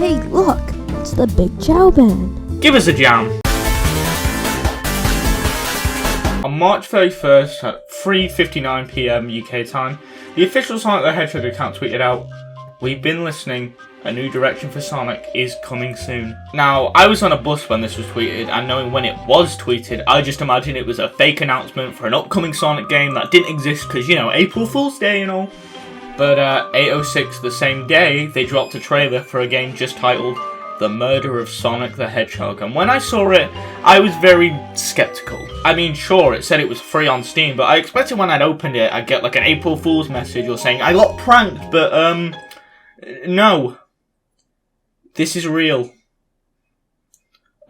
Hey, look, it's the Big Chow Band. Give us a jam. On March 31st at 3:59 PM UK time, the official Sonic the Hedgehog account tweeted out, "We've been listening. A new direction for Sonic is coming soon." Now, I was on a bus when this was tweeted, and knowing when it was tweeted, I just imagined it was a fake announcement for an upcoming Sonic game that didn't exist because, you know, April Fool's Day and all. But at 8:06 the same day, they dropped a trailer for a game just titled The Murder of Sonic the Hedgehog, and when I saw it, I was very skeptical. I mean, sure, it said it was free on Steam, but I expected when I'd opened it, I'd get like an April Fool's message or saying, "I got pranked," but no. This is real.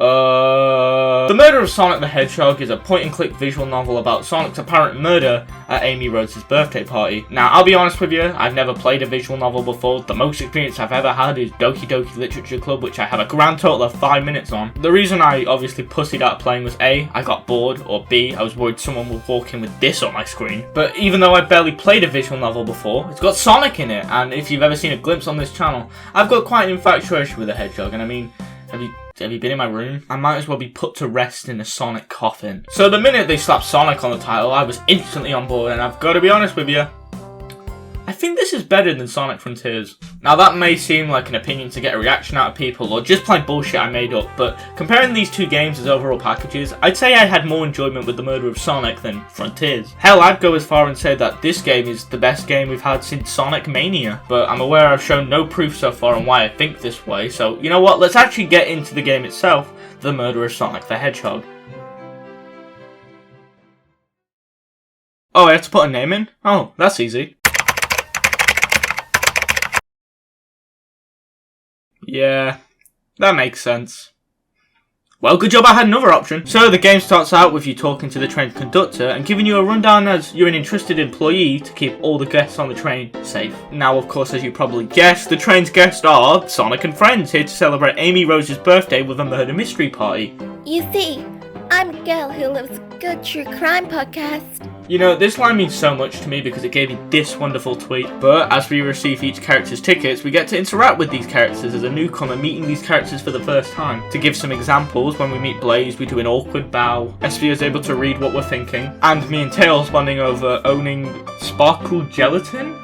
The Murder of Sonic the Hedgehog is a point-and-click visual novel about Sonic's apparent murder at Amy Rhodes' birthday party. Now, I'll be honest with you, I've never played a visual novel before. The most experience I've ever had is Doki Doki Literature Club, which I have a grand total of 5 minutes on. The reason I obviously pussied out playing was A, I got bored, or B, I was worried someone would walk in with this on my screen. But even though I barely played a visual novel before, it's got Sonic in it, and if you've ever seen a glimpse on this channel, I've got quite an infatuation with the Hedgehog, and I mean, have you been in my room? I might as well be put to rest in a Sonic coffin. So the minute they slapped Sonic on the title, I was instantly on board, and I've got to be honest with you, I think this is better than Sonic Frontiers. Now that may seem like an opinion to get a reaction out of people, or just plain bullshit I made up, but comparing these two games as overall packages, I'd say I had more enjoyment with The Murder of Sonic than Frontiers. Hell, I'd go as far and say that this game is the best game we've had since Sonic Mania, but I'm aware I've shown no proof so far on why I think this way, so you know what, let's actually get into the game itself, The Murder of Sonic the Hedgehog. Oh, I have to put a name in? Oh, that's easy. Yeah, that makes sense. Well, good job I had another option. So the game starts out with you talking to the train conductor and giving you a rundown as you're an entrusted employee to keep all the guests on the train safe. Now, of course, as you probably guessed, the train's guests are Sonic and friends here to celebrate Amy Rose's birthday with a murder mystery party. You see, I'm a girl who loves good true crime podcasts. You know, this line means so much to me because it gave me this wonderful tweet. But as we receive each character's tickets, we get to interact with these characters as a newcomer meeting these characters for the first time. To give some examples, when we meet Blaze, we do an awkward bow. Espio is able to read what we're thinking. And me and Tails bonding over owning sparkle gelatin?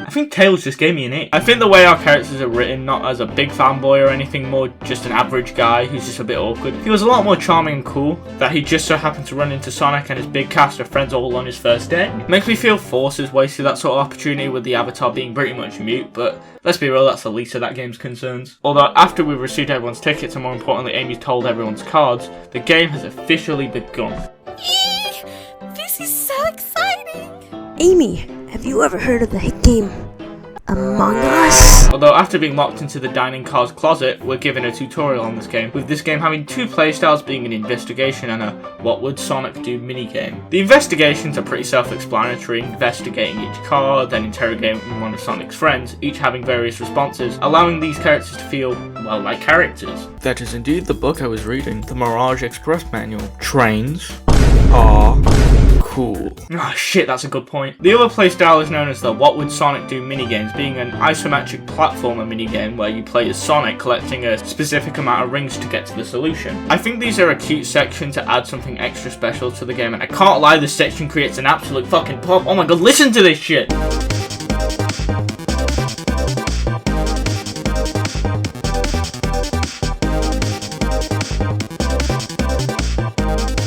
I think Tails just gave me an 8. I think the way our characters are written, not as a big fanboy or anything, more just an average guy who's just a bit awkward. He was a lot more charming and cool, that he just so happened to run into Sonic and his big cast of friends all on his first day. Makes me feel Forces wasted that sort of opportunity with the avatar being pretty much mute, but let's be real, that's the least of that game's concerns. Although after we've received everyone's tickets and more importantly Amy's told everyone's cards, the game has officially begun. Eek! This is so exciting! Amy, have you ever heard of the hit game Among Us? Although after being locked into the dining car's closet, we're given a tutorial on this game, with this game having two playstyles being an investigation and a what would Sonic do minigame. The investigations are pretty self-explanatory, investigating each card, then interrogating one of Sonic's friends, each having various responses, allowing these characters to feel, well, like characters. That is indeed the book I was reading, the Mirage Express Manual. Trains are cool. Oh shit, that's a good point. The other playstyle is known as the What Would Sonic Do minigames, being an isometric platformer minigame where you play as Sonic collecting a specific amount of rings to get to the solution. I think these are a cute section to add something extra special to the game, and I can't lie, this section creates an absolute fucking pop. Oh my god, listen to this shit!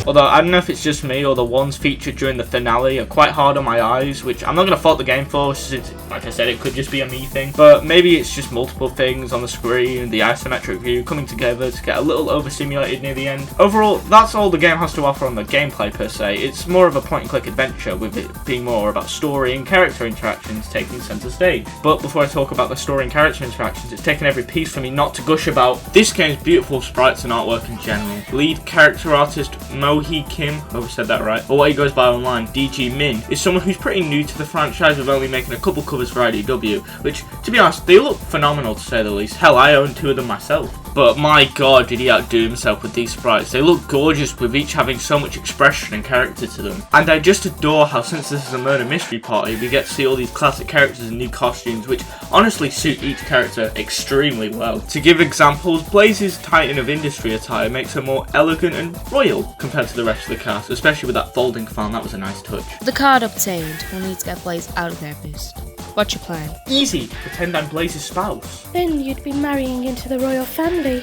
Although, I don't know if it's just me or the ones featured during the finale are quite hard on my eyes, which I'm not going to fault the game for, since, like I said, it could just be a me thing. But maybe it's just multiple things on the screen, the isometric view coming together to get a little overstimulated near the end. Overall, that's all the game has to offer on the gameplay per se. It's more of a point-and-click adventure, with it being more about story and character interactions taking centre stage. But before I talk about the story and character interactions, it's taken every piece for me not to gush about this game's beautiful sprites and artwork in general. Lead character artist Mo Hee Kim, hope I said that right, or what he goes by online, DG Min, is someone who's pretty new to the franchise with only making a couple covers for IDW, which, to be honest, they look phenomenal to say the least. Hell, I own 2 of them myself. But my god, did he outdo himself with these sprites. They look gorgeous, with each having so much expression and character to them. And I just adore how, since this is a murder mystery party, we get to see all these classic characters in new costumes, which honestly suit each character extremely well. To give examples, Blaze's Titan of Industry attire makes her more elegant and royal compared to the rest of the cast, especially with that folding fan. That was a nice touch. The card obtained. We'll need to get Blaze out of there, Boost. What's your plan? Easy. Pretend I'm Blaze's spouse. Then you'd be marrying into the royal family.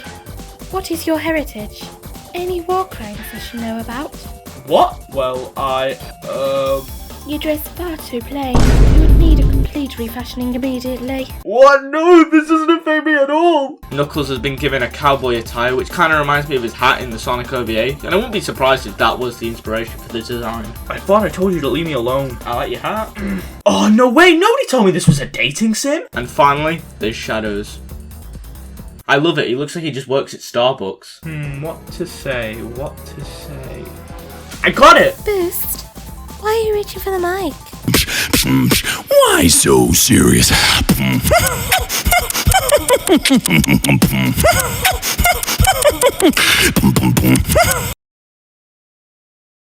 What is your heritage? Any war crimes I should know about? What? Well, You dress far too plain. You would need a complete refashioning immediately. What? No, this doesn't affect me at all! Knuckles has been given a cowboy attire, which kind of reminds me of his hat in the Sonic OVA, and I wouldn't be surprised if that was the inspiration for the design. I thought I told you to leave me alone. I like your hat. Oh, no way! Nobody told me this was a dating sim! And finally, there's Shadows. I love it. He looks like he just works at Starbucks. What to say? What to say? I got it! Boost, why are you reaching for the mic? Why so serious?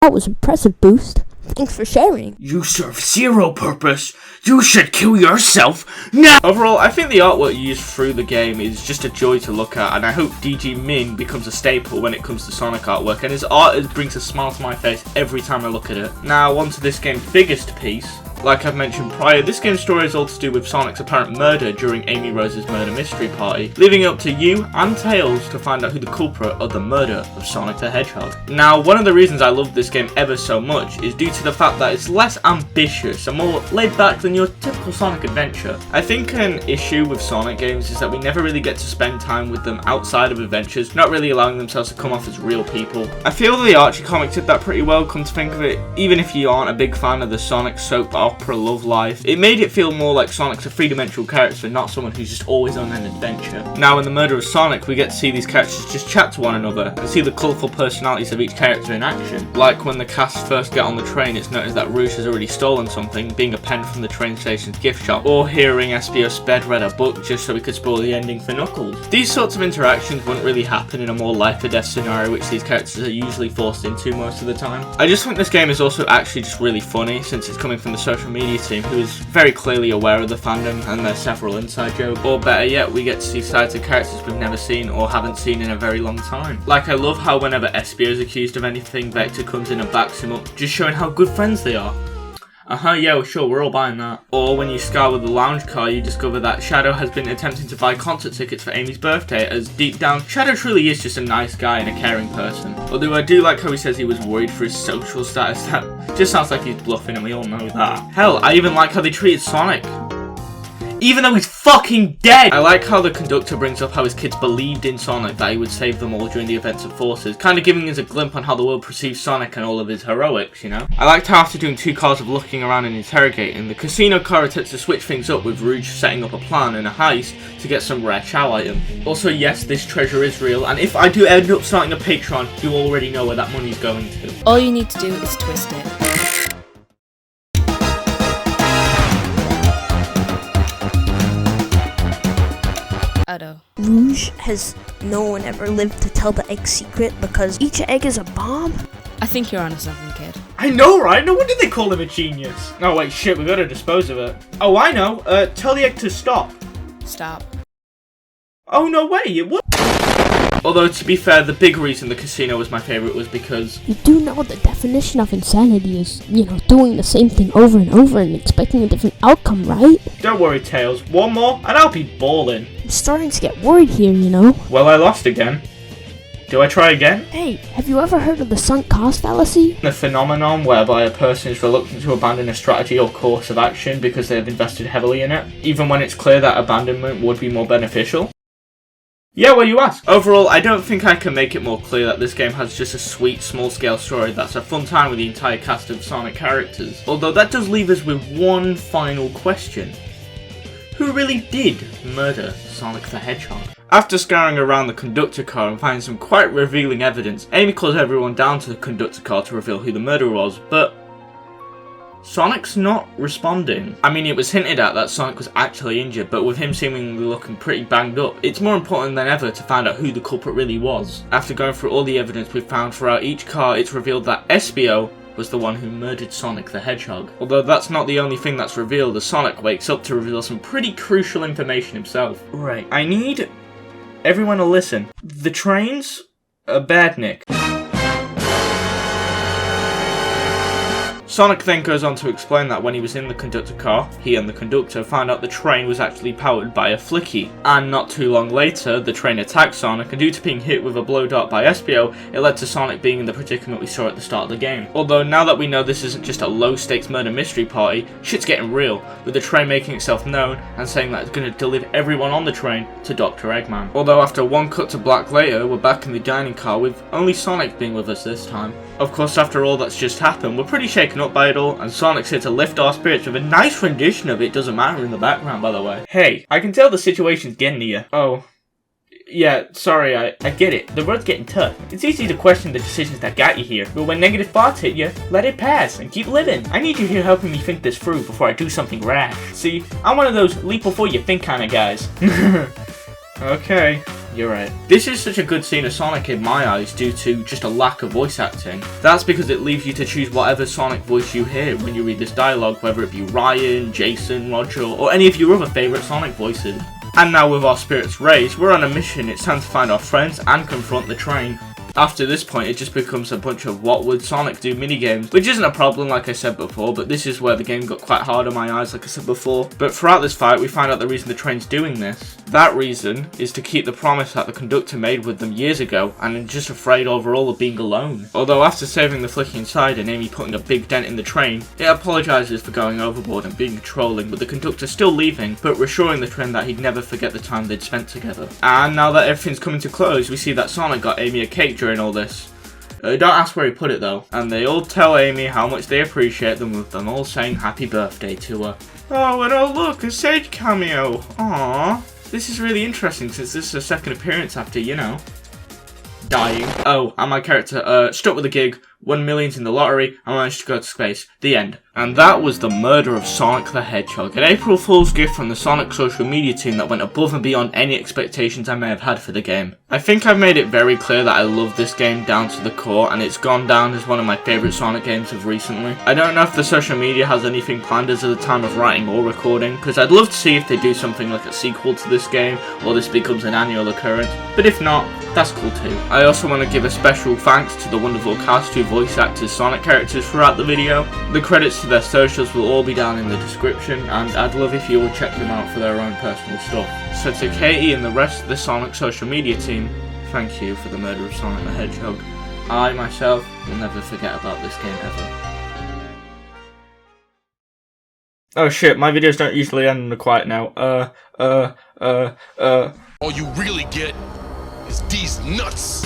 That was impressive, Boost. Thanks for sharing. You serve zero purpose. You should kill yourself now! Overall, I think the artwork used through the game is just a joy to look at, and I hope DG Min becomes a staple when it comes to Sonic artwork, and his art brings a smile to my face every time I look at it. Now, on to this game's biggest piece. Like I've mentioned prior, this game's story is all to do with Sonic's apparent murder during Amy Rose's murder mystery party, leaving it up to you and Tails to find out who the culprit of the murder of Sonic the Hedgehog. Now, one of the reasons I love this game ever so much is due to the fact that it's less ambitious and more laid back than your typical Sonic adventure. I think an issue with Sonic games is that we never really get to spend time with them outside of adventures, not really allowing themselves to come off as real people. I feel the Archie comics did that pretty well, come to think of it, even if you aren't a big fan of the Sonic soap opera love life. It made it feel more like Sonic's a three-dimensional character, not someone who's just always on an adventure. Now in The Murder of Sonic, we get to see these characters just chat to one another and see the colourful personalities of each character in action. Like when the cast first get on the train, it's noticed that Rouge has already stolen something, being a pen from the train station's gift shop, or hearing Espio sped read a book just so we could spoil the ending for Knuckles. These sorts of interactions wouldn't really happen in a more life or death scenario, which these characters are usually forced into most of the time. I just think this game is also actually just really funny, since it's coming from the social media team, who is very clearly aware of the fandom and their several inside jokes. Or better yet, we get to see sides of characters we've never seen or haven't seen in a very long time. Like, I love how whenever Espio is accused of anything, Vector comes in and backs him up, just showing how good friends they are. Yeah, well, sure, we're all buying that. Or when you scour the lounge car, you discover that Shadow has been attempting to buy concert tickets for Amy's birthday, as deep down, Shadow truly is just a nice guy and a caring person. Although I do like how he says he was worried for his social status. That just sounds like he's bluffing, and we all know that. Hell, I even like how they treated Sonic, even though he's fucking dead! I like how the conductor brings up how his kids believed in Sonic, that he would save them all during the events of Forces, kind of giving us a glimpse on how the world perceives Sonic and all of his heroics, you know? I liked how after doing 2 cars of looking around and interrogating, the casino car attempts to switch things up with Rouge setting up a plan and a heist to get some rare chow item. Also, yes, this treasure is real, and if I do end up starting a Patreon, you already know where that money's going to. All you need to do is twist it. Rouge has no one ever lived to tell the egg secret because each egg is a bomb? I think you're onto something, kid. I know, right? No wonder they call him a genius. No, wait, shit, we gotta dispose of it. Oh, I know. Tell the egg to stop. Stop. Oh, no way, it would. Although, to be fair, the big reason the casino was my favourite was because... You do know the definition of insanity is, doing the same thing over and over and expecting a different outcome, right? Don't worry, Tails. One more, and I'll be balling. I'm starting to get worried here, Well, I lost again. Do I try again? Hey, have you ever heard of the sunk cost fallacy? The phenomenon whereby a person is reluctant to abandon a strategy or course of action because they have invested heavily in it, even when it's clear that abandonment would be more beneficial. Yeah, well, you ask. Overall, I don't think I can make it more clear that this game has just a sweet, small-scale story that's a fun time with the entire cast of Sonic characters. Although that does leave us with one final question. who really did murder Sonic the Hedgehog. After scouring around the conductor car and finding some quite revealing evidence, Amy calls everyone down to the conductor car to reveal who the murderer was, but Sonic's not responding. I mean, it was hinted at that Sonic was actually injured, but with him seemingly looking pretty banged up, it's more important than ever to find out who the culprit really was. After going through all the evidence we've found throughout each car, it's revealed that Espio was the one who murdered Sonic the Hedgehog. Although that's not the only thing that's revealed, as Sonic wakes up to reveal some pretty crucial information himself. Right, I need everyone to listen. The train's a badnik. Sonic then goes on to explain that when he was in the conductor car, he and the conductor found out the train was actually powered by a flicky. And not too long later, the train attacked Sonic, and due to being hit with a blow dart by Espio, it led to Sonic being in the predicament we saw at the start of the game. Although now that we know this isn't just a low-stakes murder mystery party, shit's getting real, with the train making itself known and saying that it's going to deliver everyone on the train to Dr. Eggman. Although after one cut to black later, we're back in the dining car with only Sonic being with us this time. Of course, after all that's just happened, we're pretty shaken up by it all, and Sonic's here to lift our spirits with a nice rendition of It Doesn't Matter in the background, by the way. Hey, I can tell the situation's getting to you. Oh. Yeah, sorry, I get it. The road's getting tough. It's easy to question the decisions that got you here, but when negative thoughts hit you, let it pass and keep living. I need you here helping me think this through before I do something rash. See, I'm one of those leap before you think kind of guys. Okay. You're right. This is such a good scene of Sonic in my eyes due to just a lack of voice acting. That's because it leaves you to choose whatever Sonic voice you hear when you read this dialogue, whether it be Ryan, Jason, Roger, or any of your other favourite Sonic voices. And now with our spirits raised, we're on a mission. It's time to find our friends and confront the train. After this point, it just becomes a bunch of what would Sonic do minigames, which isn't a problem like I said before, but this is where the game got quite hard on my eyes like I said before. But throughout this fight, we find out the reason the train's doing this. That reason is to keep the promise that the conductor made with them years ago, and are just afraid overall of being alone. Although after saving the flicky inside and Amy putting a big dent in the train, it apologises for going overboard and being controlling, with the conductor still leaving, but reassuring the train that he'd never forget the time they'd spent together. And now that everything's coming to close, we see that Sonic got Amy a cake during all this. Don't ask where he put it though. And they all tell Amy how much they appreciate them, with them all saying happy birthday to her. Oh, and oh look, a Sage cameo. Aww. This is really interesting since this is her second appearance after, you know, dying. Oh, and my character, struck with a gig, won millions in the lottery, and managed to go to space. The end. And that was the murder of Sonic the Hedgehog, an April Fool's gift from the Sonic social media team that went above and beyond any expectations I may have had for the game. I think I've made it very clear that I love this game down to the core, and it's gone down as one of my favourite Sonic games of recently. I don't know if the social media has anything planned as of the time of writing or recording, because I'd love to see if they do something like a sequel to this game, or this becomes an annual occurrence, but if not, that's cool too. I also want to give a special thanks to the wonderful cast who voice acted Sonic characters throughout the video. The credits to their socials will all be down in the description, and I'd love if you would check them out for their own personal stuff. So to Katie and the rest of the Sonic social media team, thank you for the murder of Sonic the Hedgehog. I myself will never forget about this game ever. Oh shit, my videos don't usually end on a quiet note. All you really get is these nuts.